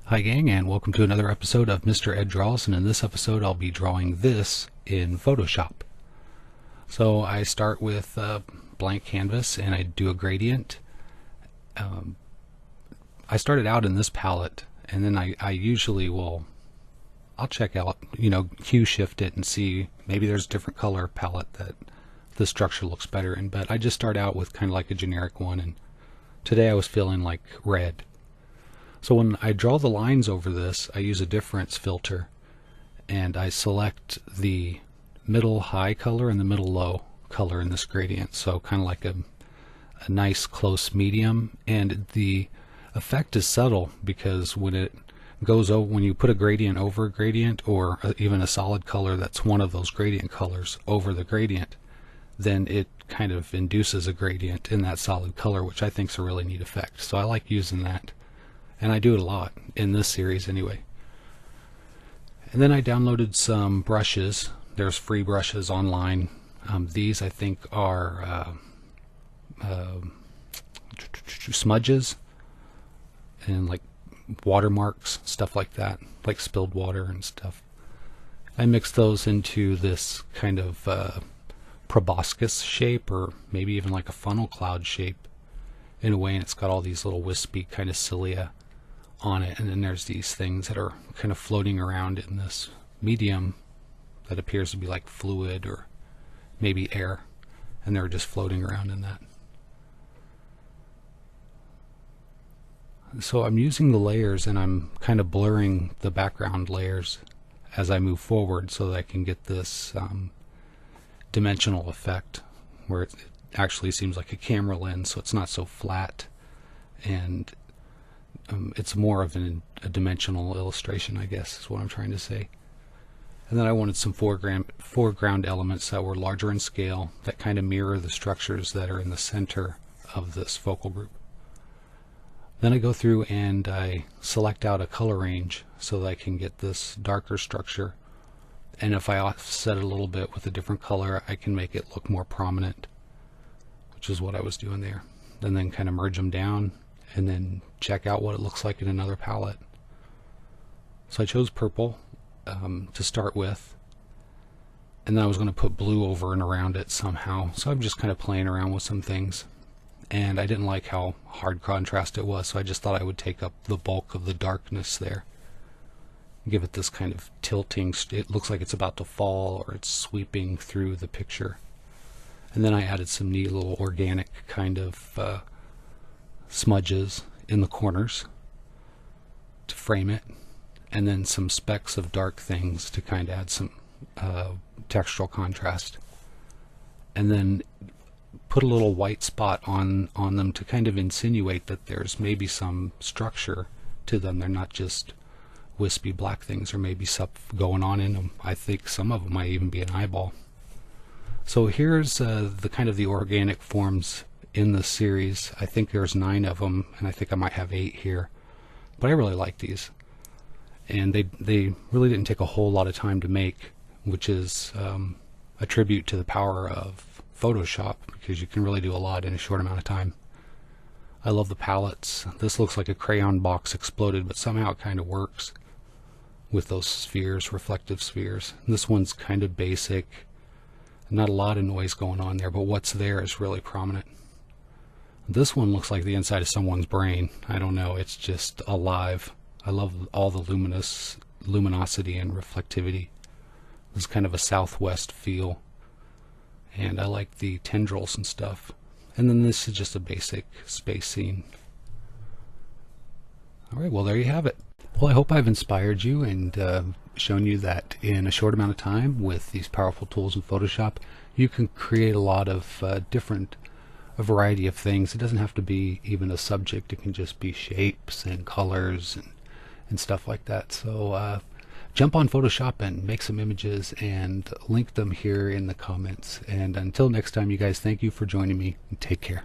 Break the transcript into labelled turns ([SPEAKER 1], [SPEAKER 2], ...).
[SPEAKER 1] Hi gang, and welcome to another episode of Mr. Ed Draws, and in this episode I'll be drawing this in Photoshop. So I start with a blank canvas and I do a gradient. I started out in this palette, and then I usually I'll check out, hue shift it and see maybe there's a different color palette that the structure looks better in, but I just start out with kind of like a generic one, and today I was feeling like red. So when I draw the lines over this, I use a difference filter, and I select the middle high color and the middle low color in this gradient, so kind of like a nice close medium. And the effect is subtle because when it goes over, when you put a gradient over a gradient, or even a solid color that's one of those gradient colors over the gradient, then it kind of induces a gradient in that solid color, which I think is a really neat effect. So I like using that. And I do it a lot in this series anyway. And then I downloaded some brushes. There's free brushes online. These I think are smudges and like watermarks, stuff like that, like spilled water and stuff. I mixed those into this kind of proboscis shape, or maybe even like a funnel cloud shape in a way, and it's got all these little wispy kind of cilia on it, and then there's these things that are kind of floating around in this medium that appears to be like fluid or maybe air, and they're just floating around in that. So I'm using the layers, and I'm kind of blurring the background layers as I move forward so that I can get this dimensional effect where it actually seems like a camera lens, so it's not so flat, and it's more of a dimensional illustration, I guess is what I'm trying to say. And then I wanted some foreground elements that were larger in scale, that kind of mirror the structures that are in the center of this focal group. Then I go through and I select out a color range so that I can get this darker structure, and if I offset it a little bit with a different color, I can make it look more prominent, which is what I was doing there. And then kind of merge them down and then check out what it looks like in another palette. So I chose purple to start with, and then I was going to put blue over and around it somehow. So I'm just kind of playing around with some things, and I didn't like how hard contrast it was, so I just thought I would take up the bulk of the darkness there, give it this kind of tilting. It looks like it's about to fall, or it's sweeping through the picture. And then I added some neat little organic kind of smudges in the corners to frame it, and then some specks of dark things to kind of add some textural contrast, and then put a little white spot on them to kind of insinuate that there's maybe some structure to them. They're not just wispy black things, or maybe stuff going on in them. I think some of them might even be an eyeball. So here's the kind of the organic forms in the series. I think there's 9 of them, and I think I might have 8 here, but I really like these, and they really didn't take a whole lot of time to make, which is a tribute to the power of Photoshop, because you can really do a lot in a short amount of time. I love the palettes. This looks like a crayon box exploded, but somehow it kind of works with those spheres, reflective spheres. And this one's kind of basic, not a lot of noise going on there, but what's there is really prominent. This one looks like the inside of someone's brain. I don't know, it's just alive. I love all the luminosity and reflectivity. This is kind of a southwest feel, and I like the tendrils and stuff. And then this is just a basic space scene. Alright, well there you have it. Well, I hope I've inspired you and shown you that in a short amount of time with these powerful tools in Photoshop, you can create a lot of a variety of things. It doesn't have to be even a subject. It can just be shapes and colors and stuff like that. So jump on Photoshop and make some images and link them here in the comments. And until next time, you guys, thank you for joining me, and take care.